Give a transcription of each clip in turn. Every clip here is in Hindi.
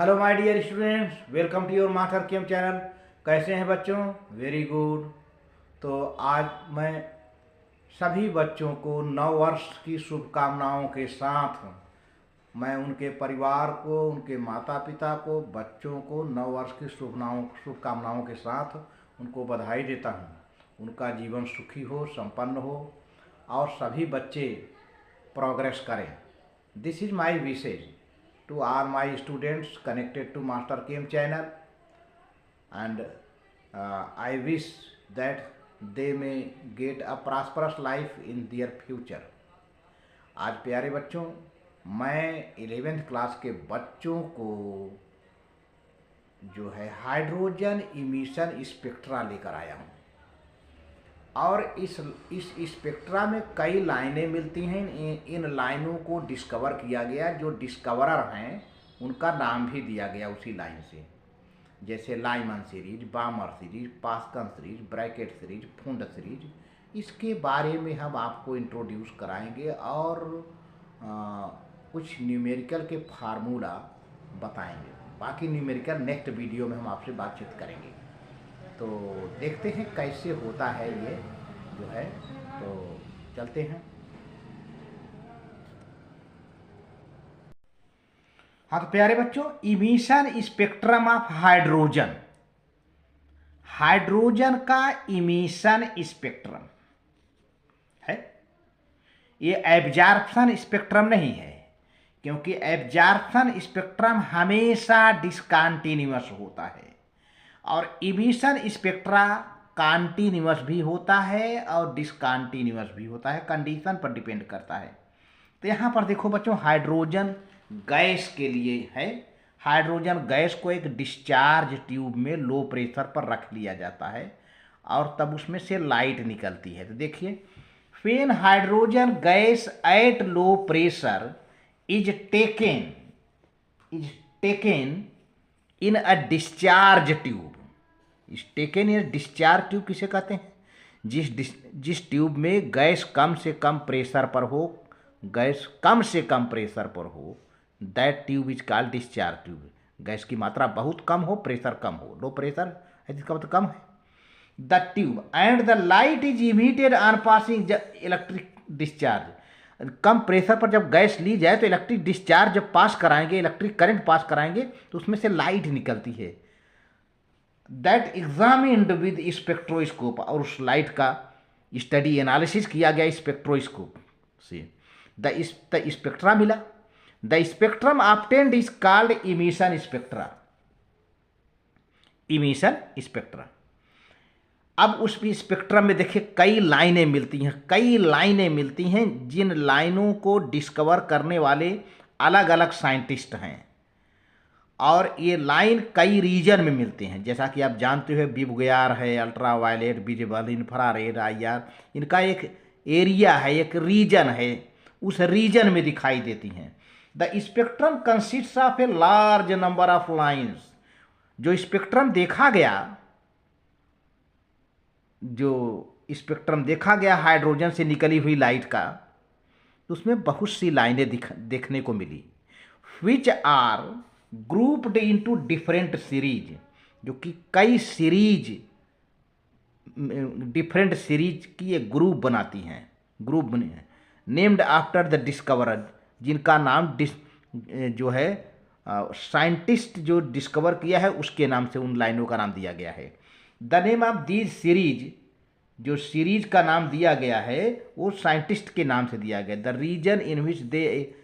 Hello my dear students, welcome to your master chem channel. कैसे हैं बच्चों? Very good. तो आज मैं सभी बच्चों को नव वर्ष की शुभकामनाओं के साथ मैं उनके परिवार को, उनके माता पिता को, बच्चों को नव वर्ष की शुभकामनाओं के साथ उनको बधाई देता हूँ। उनका जीवन सुखी हो, संपन्न हो और सभी बच्चे प्रोग्रेस करें। This is my wishes to all my students connected to Master Game channel, and I wish that they may get a prosperous life in their future. आज प्यारे बच्चों, मैं 11th क्लास के बच्चों को जो है हाइड्रोजन इमिशन स्पेक्ट्रा लेकर आया हूँ। और इस स्पेक्ट्रा में कई लाइनें मिलती हैं। इन लाइनों को डिस्कवर किया गया, जो डिस्कवरर हैं उनका नाम भी दिया गया उसी लाइन से, जैसे Lyman series, Balmer series, Paschen series, Brackett series, Pfund series. इसके बारे में हम आपको इंट्रोड्यूस कराएंगे और कुछ न्यूमेरिकल के फार्मूला बताएंगे। बाकी न्यूमेरिकल नेक्स्ट वीडियो में हम आपसे बातचीत करेंगे। तो देखते हैं कैसे होता है ये जो है, तो चलते हैं। हाँ तो प्यारे बच्चों, emission spectrum of hydrogen, hydrogen का इमिशन स्पेक्ट्रम है। ये एब्जॉर्प्शन स्पेक्ट्रम नहीं है, क्योंकि एब्जॉर्प्शन स्पेक्ट्रम हमेशा डिसकंटिन्यूअस होता है और इमिशन स्पेक्ट्रा कॉन्टिन्यूअस भी होता है और डिसकंटिन्यूअस भी होता है, कंडीशन पर डिपेंड करता है। तो यहाँ पर देखो बच्चों, हाइड्रोजन गैस के लिए है। हाइड्रोजन गैस को एक डिस्चार्ज ट्यूब में लो प्रेशर पर रख लिया जाता है और तब उसमें से लाइट निकलती है। तो देखिए, when hydrogen gas at low pressure is taken in a discharge tube. इस टेकन इन डिस्चार्ज ट्यूब किसे कहते हैं? जिस ट्यूब में गैस कम से कम प्रेशर पर हो, गैस कम से कम प्रेशर पर हो, that tube is called discharge tube. Gas की मात्रा बहुत कम हो, प्रेशर कम हो, लो प्रेशर है जिसका मतलब कम है। The tube and the light is emitted on passing electric discharge. Come pressure पर जब गैस ली जाए तो इलेक्ट्रिक डिस्चार्ज जब पास कराएंगे, इलेक्ट्रिक करंट पास कराएंगे तो उसमें से लाइट निकलती है। दैट एग्जामिन्ड विद स्पेक्ट्रोस्कोप, और उस लाइट का स्टडी एनालिसिस किया गया स्पेक्ट्रोस्कोप से। द स्पेक्ट्रा मिला। The spectrum obtained is called emission spectra. Emission spectra. अब उस स्पेक्ट्रम में देखिए कई लाइनें मिलती हैं, कई लाइनें मिलती हैं, जिन लाइनों को डिस्कवर करने वाले अलग अलग साइंटिस्ट हैं और ये लाइन कई रीजन में मिलते हैं। जैसा कि आप जानते हो, विबग्योर है, ultra violet, visible, infrared, IR, इनका एक एरिया है, एक रीजन है, उस रीजन में दिखाई देती हैं। The spectrum consists of a large number of lines. जो स्पेक्ट्रम देखा गया, जो स्पेक्ट्रम देखा गया हाइड्रोजन से निकली हुई लाइट का, तो उसमें बहुत सी लाइनें देखने को मिली। Which are grouped into different series, जो कि कई सीरीज, डिफरेंट सीरीज की एक ग्रुप बनाती हैं, ग्रुप बने हैं। नेम्ड आफ्टर द डिस्कवरर, जिनका नाम जो है साइंटिस्ट जो डिस्कवर किया है उसके नाम से उन लाइनों का नाम दिया गया है। The name of these series, जो सीरीज का नाम दिया गया है वो साइंटिस्ट के नाम से दिया गया। The region in which they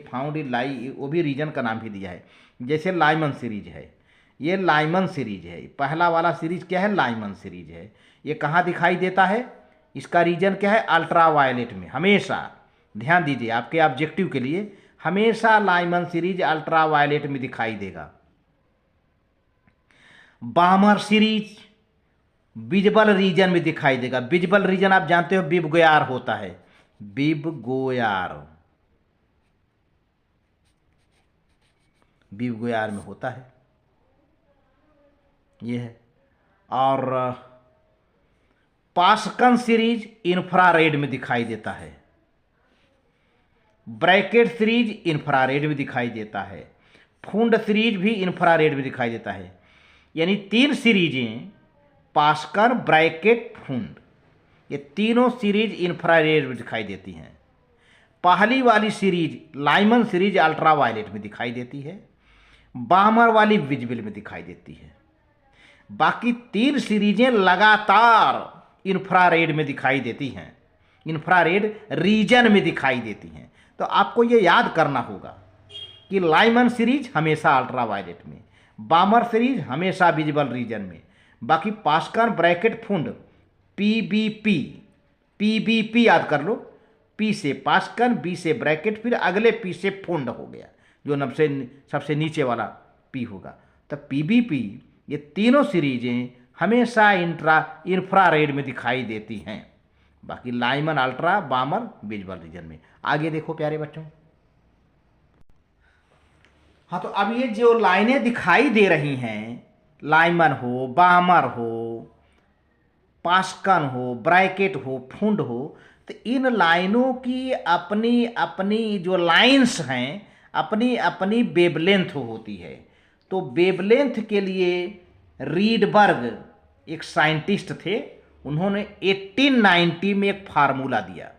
found in lie, वो भी रीजन का नाम भी दिया है। जैसे लाइमन सीरीज है, ये लाइमन सीरीज है, पहला वाला सीरीज क्या है? लाइमन सीरीज है। ये कहाँ दिखाई देता है? इसका रीजन क्या है? अल्ट्रा वायलेट में। हमेशा ध्यान दीजिए, आपके ऑब्जेक्टिव के लिए हमेशा लाइमन सीरीज अल्ट्रा वायलेट में दिखाई देगा। बामर सीरीज विजिबल रीजन में दिखाई देगा। विजिबल रीजन आप जानते हो विबग्योर होता है, विबग्योर में होता है ये है। और पास्कन सीरीज इंफ्रारेड में दिखाई देता है। ब्रैकेट सीरीज इंफ्रारेड में दिखाई देता है। फुंड सीरीज भी इंफ्रारेड में दिखाई देता है। यानी 3 सीरीजें, पास्कल, ब्रैकेट, फुंड, ये तीनों सीरीज इंफ्रारेड में दिखाई देती हैं। पहली वाली सीरीज लाइमन सीरीज अल्ट्रावायलेट में दिखाई देती है, बामर वाली विजिबल में दिखाई देती है। बाकी 3 सीरीजें लगातार इंफ्रारेड में दिखाई देती हैं, इंफ्रारेड रीजन में दिखाई देती हैं। तो आपको ये याद करना होगा कि लाइमन सीरीज हमेशा अल्ट्रावायलेट में, बामर सीरीज हमेशा विजिबल रीजन में, बाकी पास्कल, ब्रैकेट, फुंड पीबीपी, पीबीपी याद कर लो, पी से पास्कल, बी से ब्रैकेट, फिर अगले पी से फुंड हो गया, जो सबसे नीचे वाला पी होगा। तो पीबीपी, ये तीनों सीरीजें हमेशा इंफ्रारेड में दिखाई देती हैं। बाकी लाइमन, अल्ट्रा, बामर विजिबल रीजन में। आगे देखो प्यारे बच्चों। हाँ, तो अब ये जो लाइनें दिखाई दे रही हैं, लाइमन हो, बामर हो, पास्कल हो, ब्रैकेट हो, फुंड हो, तो इन लाइनों की अपनी अपनी जो लाइंस हैं, अपनी अपनी वेवलेंथ होती है। तो वेवलेंथ के लिए रीडबर्ग एक साइंटिस्ट थे, उन्होंने 1890 में एक फार्मूला दिया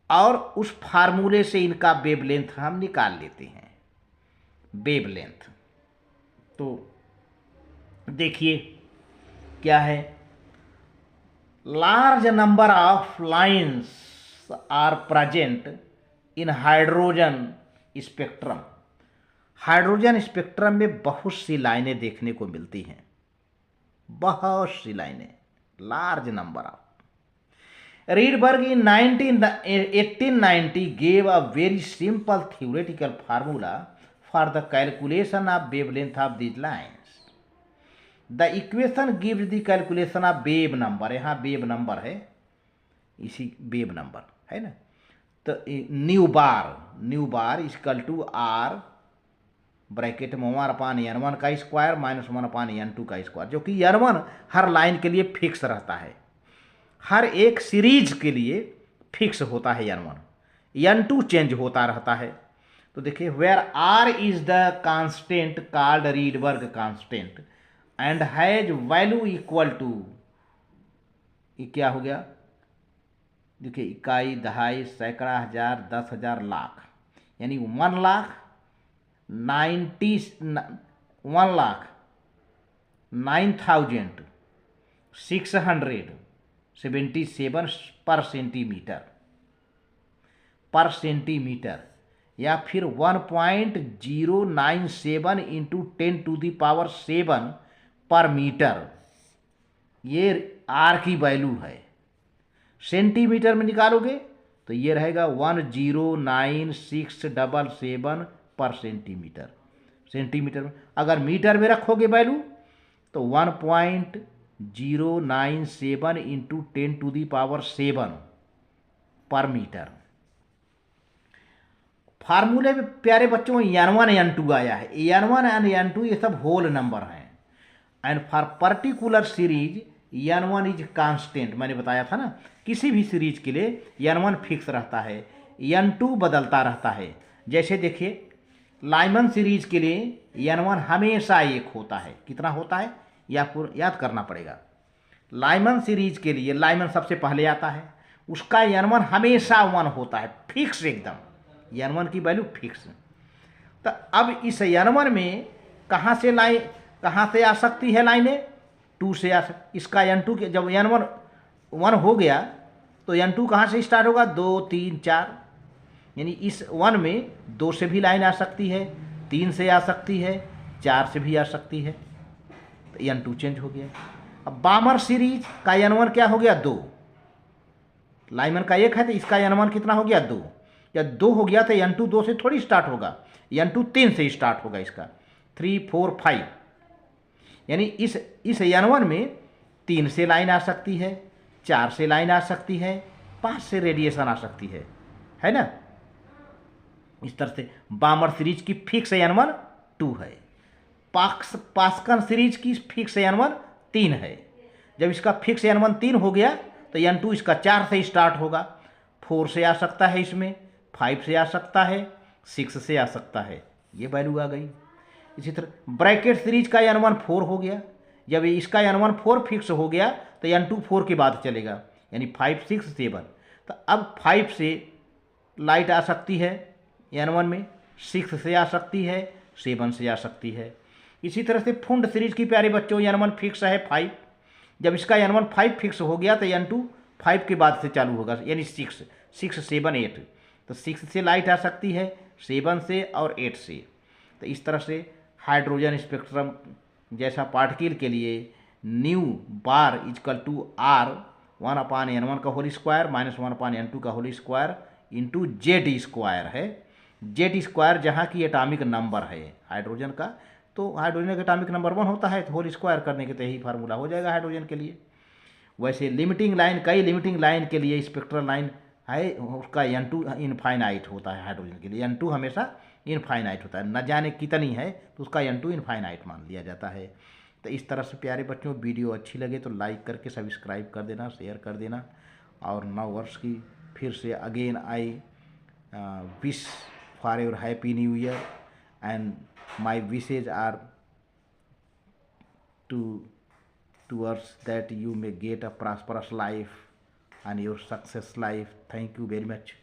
और उस फार्मूले से इनका वेवलेंथ हम निकाल लेते हैं। वेवलेंथ तो देखिए क्या है। Large number of lines are present in hydrogen spectrum. Hydrogen spectrum में बहुत सी लाइनें देखने को मिलती हैं, बहुत सी लाइनें, large number of. Rydberg in 1890 gave a very simple theoretical formula for the calculation of wavelength of these lines. The equation gives the calculation of wave number, यहाँ wave number है, इसी wave number है ना। तो nu bar equal to R bracket में 1/n1 का स्क्वायर माइनस 1/n2 का स्क्वायर, जो कि n1 हर लाइन के लिए फिक्स रहता है, हर एक सीरीज के लिए फिक्स होता है n1, n2 चेंज होता रहता है। तो देखिए, where R is the constant called Rydberg constant and has value equal to, ये क्या हो गया, देखिए, इकाई, दहाई, सैकड़ा, हजार, 10,000, लाख, यानी 1,09,677 पर सेंटीमीटर, या फिर 1.097 इंटू 10⁷ पर मीटर, ये आर की वैल्यू है। सेंटीमीटर में निकालोगे तो ये रहेगा 109,677 पर सेंटीमीटर। सेंटीमीटर में, अगर मीटर में रखोगे वैल्यू तो 1.097 इंटू 10⁷ पर मीटर। फार्मूले में प्यारे बच्चों n1 n2 आया है, n1 और n2 ये सब होल नंबर हैं। And for particular series n1 is constant, मैंने बताया था ना, किसी भी सीरीज के लिए n1 फिक्स रहता है, n2 बदलता रहता है। जैसे देखिए, लाइमन सीरीज के लिए n1 हमेशा 1 होता है। कितना होता है या आपको याद करना पड़ेगा। लाइमन सीरीज के लिए लाइमन सबसे पहले आता है, उसका n1 हमेशा 1 होता है, फिक्स एकदम, n1 की वैल्यू फिक्स। तो अब इस n1 में कहाँ से आ सकती है लाइनें, 2 से आ सकती। इसका n2 के जब n1 1 हो गया तो n2 कहाँ से स्टार्ट होगा, 2, 3, 4, यानी इस 1 में 2 से भी लाइन आ सकती है, 3 से आ सकती है, 4 से भी आ सकती है, तो n2 चेंज हो गया। अब बामर सीरीज का n1 क्या हो गया, 2, लाइमन का 1 है तो इसका n1 कितना हो गया, 2, या 2 हो गया तो n2 2 से थोड़ी स्टार्ट होगा, n2 3 से स्टार्ट होगा, इसका 3, 4, 5, यानी इस n1 में 3 से लाइन आ सकती है, 4 से लाइन आ सकती है, 5 से रेडिएशन आ सकती है ना। इस तरह से बामर सीरीज की फिक्स n1 2 है, पास्कल सीरीज की फिक्स n1 3 है। जब इसका फिक्स n1 3 हो गया तो n2 इसका 4 से स्टार्ट होगा, 4 से आ सकता है, इसमें 5 से आ सकता है, 6 से आ सकता है, ये वैल्यू आ गई। इसी तरह ब्रैकेट सीरीज का n1 4 हो गया, जब इसका n1 4 फिक्स हो गया तो n2 4 के बाद चलेगा, यानी 5 6 7। तो अब 5 से लाइट आ सकती है n1 में, 6 से आ सकती है, 7 से आ सकती है। इसी तरह से फुंड सीरीज की प्यारे बच्चों n1 फिक्स है 5, जब इसका n1 5 फिक्स हो गया तो n2 5 के बाद से चालू होगा, यानी 6 6 7 8। तो 6 से लाइट आ सकती है, 7 से और 8 से। तो इस तरह से हाइड्रोजन स्पेक्ट्रम जैसा पार्टिकल के लिए nu bar equal to R 1/n1 का होल स्क्वायर -1/n2 का whole square into Z square है। जेड स्क्वायर जहाँ की एटॉमिक नंबर है हाइड्रोजन का, तो हाइड्रोजन का एटॉमिक नंबर 1 होता है, तो होल स्क्वायर करने के तो यही फार्मूला हो जाएगा हाइड्रोजन के लिए। वैसे लिमिटिंग लाइन, कई लिमिटिंग लाइन के लिए स्पेक्ट्रल लाइन है, उसका n2 इनफाइनाइट होता है। हाइड्रोजन के लिए n2 हमेशा इनफाइनाइट होता है, न जाने कितनी है तो उसका n2 इनफाइनाइट मान लिया जाता है। तो इस तरह से प्यारे बच्चों वीडियो अच्छी लगे तो लाइक करके सब्सक्राइब कर देना, शेयर कर देना। और नव वर्ष की फिर से again I wish for your happy new year, and my wishes are towards that you may get a prosperous life and your success life. Thank you very much.